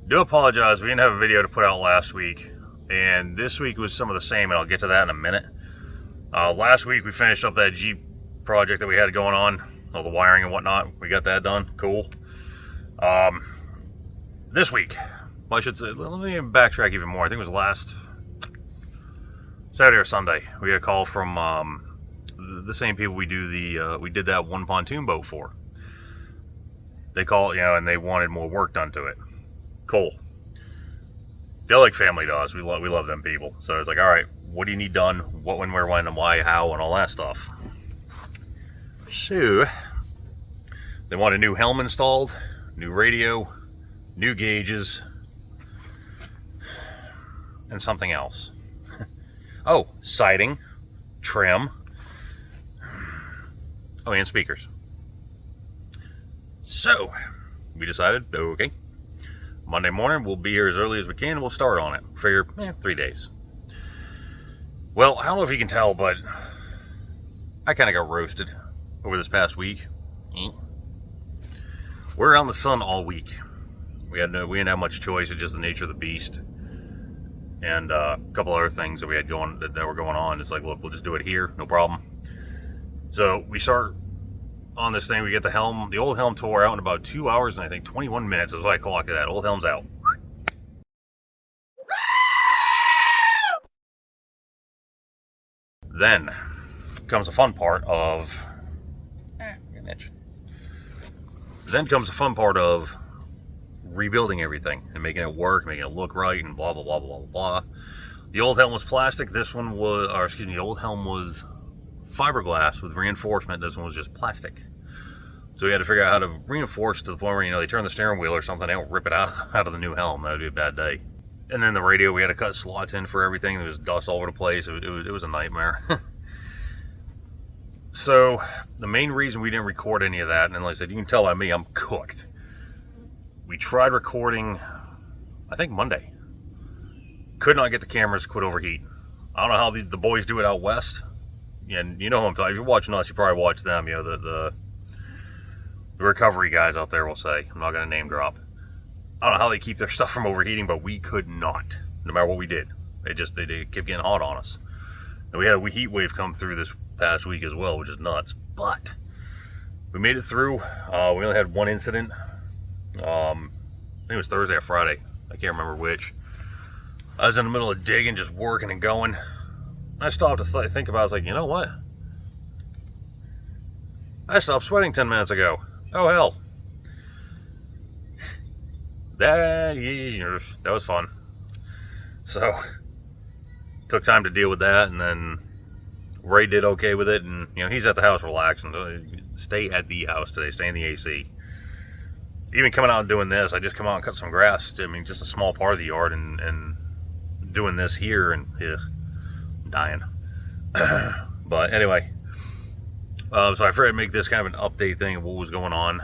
Do apologize, we didn't have a video to put out last week, and this week was some of the same, and I'll get to that in a minute. Last week we finished up that Jeep project that we had going on, all the wiring and whatnot. We got that done, cool. This week, well, I should say, let me backtrack even more. I think it was last Saturday or Sunday. We got a call from the same people we did that one pontoon boat for. They called, and they wanted more work done to it. Cool. They're like family to us. We love them people. So it's like, all right, what do you need done? What, when, where, when, and why, how, and all that stuff. So they want a new helm installed, new radio, new gauges, and something else. Oh, siding, trim, and speakers. So we decided, okay, Monday morning we'll be here as early as we can and we'll start on it. Figure 3 days. Well, I don't know if you can tell, but I kind of got roasted over this past week. We're out in the sun all week. We didn't have much choice. It's just the nature of the beast, and a couple other things that we had going that were going on. It's like, look, we'll just do it here, no problem. So we start on this thing. We get the helm. The old helm tore out in about 2 hours and I think 21 minutes is what I clocked it at. Old helm's out. Then comes the fun part of rebuilding everything and making it work, making it look right, and blah blah blah blah blah. The old helm was plastic. This one was, the old helm was fiberglass with reinforcement. This one was just plastic. So we had to figure out how to reinforce to the point where, they turn the steering wheel or something, they don't rip it out of the new helm. That would be a bad day. And then the radio, we had to cut slots in for everything. There was dust all over the place. It was a nightmare. So the main reason we didn't record any of that, and like I said, you can tell by me, I'm cooked. We tried recording, I think Monday. Could not get the cameras to quit overheat. I don't know how the boys do it out west. And you know who I'm talking. If you're watching us, you probably watch them. The recovery guys out there will say. I'm not going to name drop. I don't know how they keep their stuff from overheating, but we could not, no matter what we did. They kept getting hot on us. And we had a heat wave come through this past week as well, which is nuts. But we made it through. We only had one incident. I think it was Thursday or Friday. I can't remember which. I was in the middle of digging, just working and going. I stopped to think about it. I was like, you know what? I stopped sweating 10 minutes ago. Oh, hell. That was fun. So, took time to deal with that, and then Ray did okay with it, and, he's at the house relaxing. Stay at the house today. Stay in the AC. Even coming out and doing this, I just come out and cut some grass. Just a small part of the yard, and doing this here, and I'm dying. But anyway, so I figured I'd make this kind of an update thing of what was going on.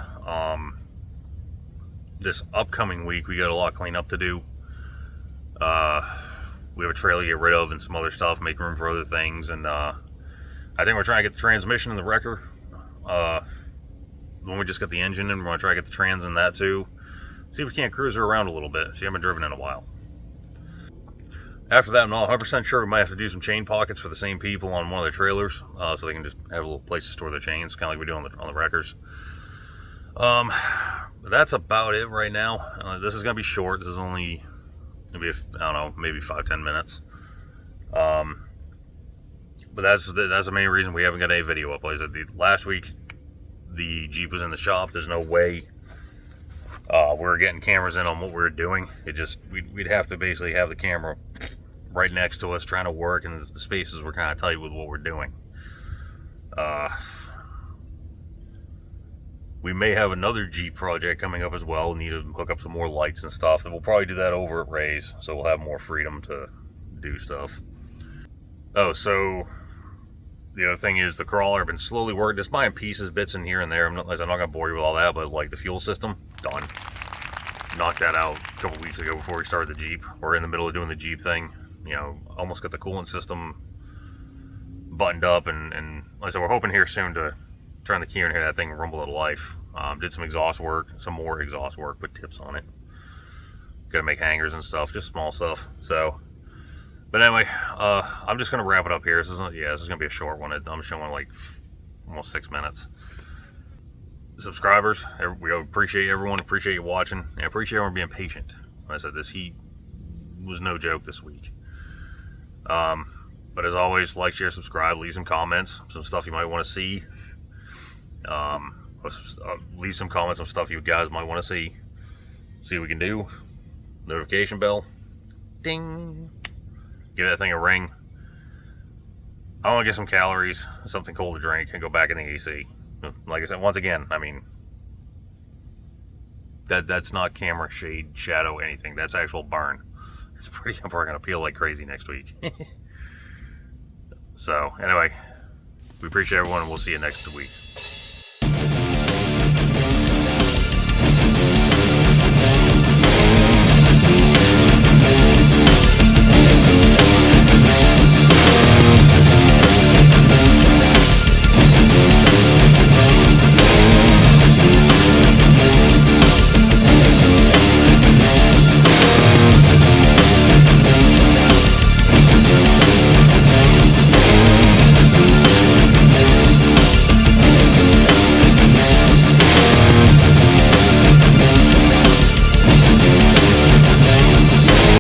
This upcoming week, we got a lot of cleanup to do. We have a trailer to get rid of and some other stuff, make room for other things, and I think we're trying to get the transmission in the wrecker. When we just got the engine in, we're going to try to get the trans in that too. See if we can't cruise her around a little bit. She hasn't been driven in a while. After that, I'm not 100% sure. We might have to do some chain pockets for the same people on one of their trailers, so they can just have a little place to store their chains, kind of like we do on the wreckers. But that's about it right now. This is going to be short. This is only maybe, I don't know, maybe 5-10 minutes. But that's the main reason we haven't got any video up. Like I said, last week the Jeep was in the shop. There's no way we were getting cameras in on what we were doing. We'd have to basically have the camera right next to us trying to work, and the spaces were kind of tight with what we're doing. We may have another Jeep project coming up as well. Need to hook up some more lights and stuff. We'll probably do that over at Ray's, so we'll have more freedom to do stuff. Oh, so the other thing is the crawler. I've been slowly working, just buying pieces, bits in here and there. I'm not going to bore you with all that, but like the fuel system, done. Knocked that out a couple weeks ago before we started the Jeep. We're in the middle of doing the Jeep thing. Almost got the coolant system buttoned up, and like I said, we're hoping here soon to turn the key and hear that thing rumble to life. Did some exhaust work, some more exhaust work, put tips on it. Gotta make hangers and stuff, just small stuff. So, but anyway, I'm just gonna wrap it up here. This is gonna be a short one. I'm showing like almost 6 minutes. Subscribers, we appreciate everyone. Appreciate you watching, and I appreciate everyone being patient. Like I said, this heat was no joke this week. But as always, like, share, subscribe, leave some comments, some stuff you might want to see. Leave some comments on stuff you guys might want to see. See what we can do. Notification bell. Ding. Give that thing a ring. I want to get some calories, something cold to drink, and go back in the AC. Like I said, once again, I mean, that's not camera, shade, shadow, anything. That's actual burn. It's pretty. I'm probably going to peel like crazy next week. So, anyway, we appreciate everyone, and we'll see you next week.